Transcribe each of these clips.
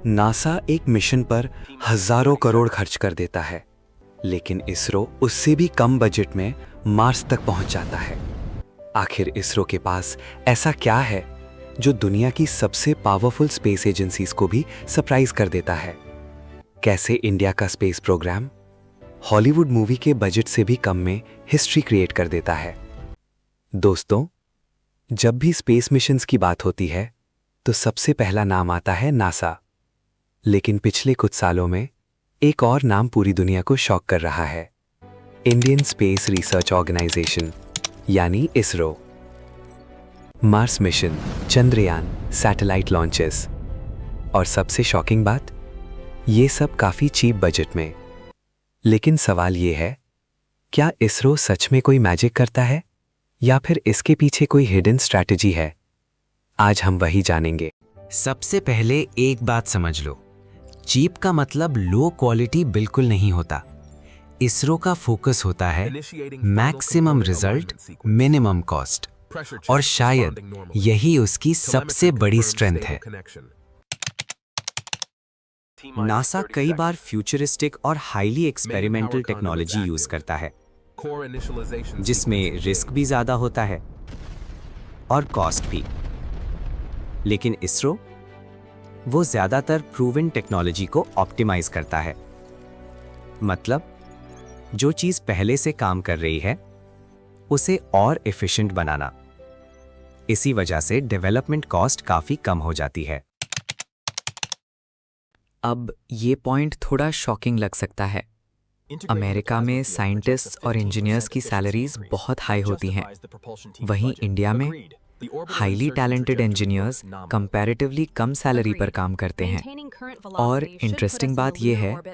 NASA एक mission पर हजारों करोड़ खर्च कर देता है, लेकिन इसरो उससे भी कम बजट में मार्स तक पहुंच जाता है। आखिर इसरो के पास ऐसा क्या है जो दुनिया की सबसे पावरफुल स्पेस एजेंसीज को भी सरप्राइज कर देता है? कैसे इंडिया का स्पेस प्रोग्राम हॉलीवुड मूवी के बजट से भी कम में हिस्ट्री क्रिएट कर देता है? दोस्तों, जब भी स्पेस मिशंस की बात होती है तो सबसे पहला नाम आता है नासा। लेकिन पिछले कुछ सालों में एक और नाम पूरी दुनिया को शॉक कर रहा है, इंडियन स्पेस रिसर्च ऑर्गेनाइजेशन यानी ISRO. Mars mission, Chandrayaan, satellite launches और सबसे शॉकिंग बात, ये सब काफी चीप बजट में। लेकिन सवाल ये है, क्या इसरो सच में कोई मैजिक करता है या फिर इसके पीछे कोई हिडन स्ट्रैटेजी है? आज हम वही जानेंगे। सबसे पहले एक बात समझ लो, चीप का मतलब लो क्वालिटी बिल्कुल नहीं होता। इसरो का फोकस होता है मैक्सिमम रिजल्ट, मिनिमम कॉस्ट, और शायद यही उसकी सबसे बड़ी स्ट्रेंथ है। नासा कई बार फ्यूचरिस्टिक और हाईली एक्सपेरिमेंटल टेक्नोलॉजी यूज करता है, जिसमें रिस्क भी ज्यादा होता है और कॉस्ट भी। लेकिन इसरो वो ज्यादातर प्रूवन टेक्नोलॉजी को ऑप्टिमाइज करता है, मतलब जो चीज पहले से काम कर रही है उसे और एफिशिएंट बनाना। इसी वजह से डेवलपमेंट कॉस्ट काफी कम हो जाती है। अब ये पॉइंट थोड़ा शॉकिंग लग सकता है। अमेरिका में साइंटिस्ट्स और इंजीनियर्स की सैलरीज बहुत हाई होती हैं, वहीं इंडिया में हाईली टैलेंटेड इंजीनियर्स कंपैरेटिवली कम सैलरी पर काम करते हैं। और इंटरेस्टिंग बात यह है,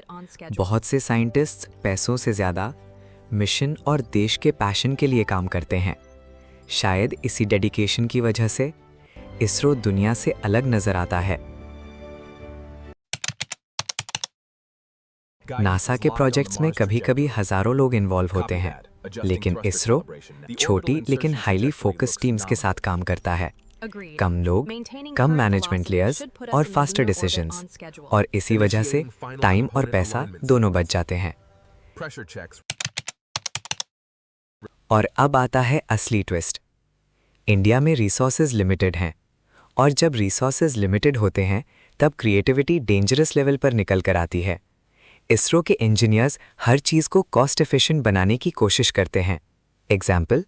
बहुत से साइंटिस्ट्स पैसों से ज़्यादा मिशन और देश के पैशन के लिए काम करते हैं। शायद इसी डेडिकेशन की वजह से इसरो दुनिया से अलग नजर आता है। नासा के प्रोजेक्ट्स में कभी-कभी हजारों लोग इन्वॉल्व होते हैं, लेकिन इसरो छोटी लेकिन हाईली फोकस्ड टीम्स के साथ काम करता है। कम लोग, कम मैनेजमेंट लेयर्स और फास्टर डिसीजंस, और इसी वजह से टाइम और पैसा दोनों बच जाते हैं। और अब आता है असली ट्विस्ट। इंडिया में रिसोर्सेज लिमिटेड हैं, और जब रिसोर्सेज लिमिटेड होते हैं तब क्रिएटिविटी डेंजरस लेवल पर निकल कर आती है। इसरो के इंजीनियर्स हर चीज को कॉस्ट एफिशिएंट बनाने की कोशिश करते हैं। Example,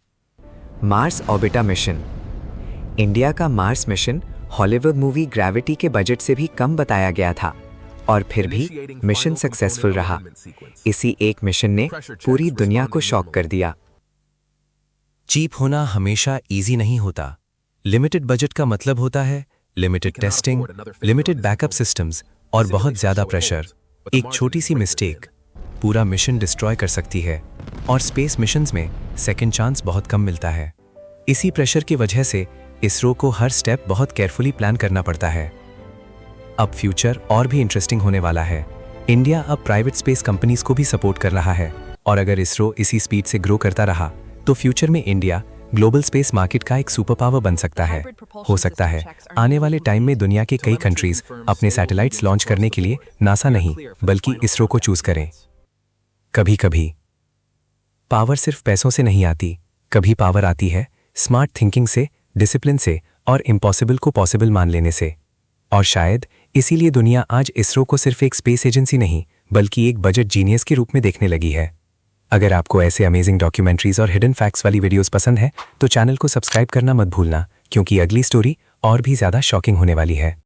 Mars orbiter mission. India का Mars mission Hollywood movie Gravity के बजट से भी कम बताया गया था, और फिर भी मिशन सक्सेसफुल रहा। इसी एक मिशन ने पूरी दुनिया को शॉक कर दिया। चीप होना हमेशा इजी नहीं होता। लिमिटेड बजट का मतलब होता है limited testing, limited backup systems और बहुत ज्यादा प्रेशर। एक छोटी सी मिस्टेक पूरा मिशन डिस्ट्रॉय कर सकती है, और स्पेस मिशंस में सेकंड चांस बहुत कम मिलता है। इसी प्रेशर की वजह से इसरो को हर स्टेप बहुत केयरफुली प्लान करना पड़ता है। अब फ्यूचर और भी इंटरेस्टिंग होने वाला है। इंडिया अब प्राइवेट स्पेस कंपनीज को भी सपोर्ट कर रहा है, और अगर इसरो इसी स्पीड से ग्रो करता रहा तो फ्यूचर में इंडिया ग्लोबल स्पेस मार्केट का एक सुपर पावर बन सकता है। हो सकता है आने वाले टाइम में दुनिया के कई कंट्रीज अपने सैटेलाइट्स लॉन्च करने के लिए नासा नहीं बल्कि इसरो को चूज करें। कभी कभी पावर सिर्फ पैसों से नहीं आती, कभी पावर आती है स्मार्ट थिंकिंग से, डिसिप्लिन से और इम्पॉसिबल को पॉसिबल मान लेने से। और शायद इसीलिए दुनिया आज इसरो को सिर्फ एक स्पेस एजेंसी नहीं बल्कि एक बजट जीनियस के रूप में देखने लगी है। अगर आपको ऐसे अमेजिंग डॉक्यूमेंट्रीज और हिडन फैक्ट्स वाली वीडियोस पसंद है तो चैनल को सब्सक्राइब करना मत भूलना, क्योंकि अगली स्टोरी और भी ज्यादा शॉकिंग होने वाली है।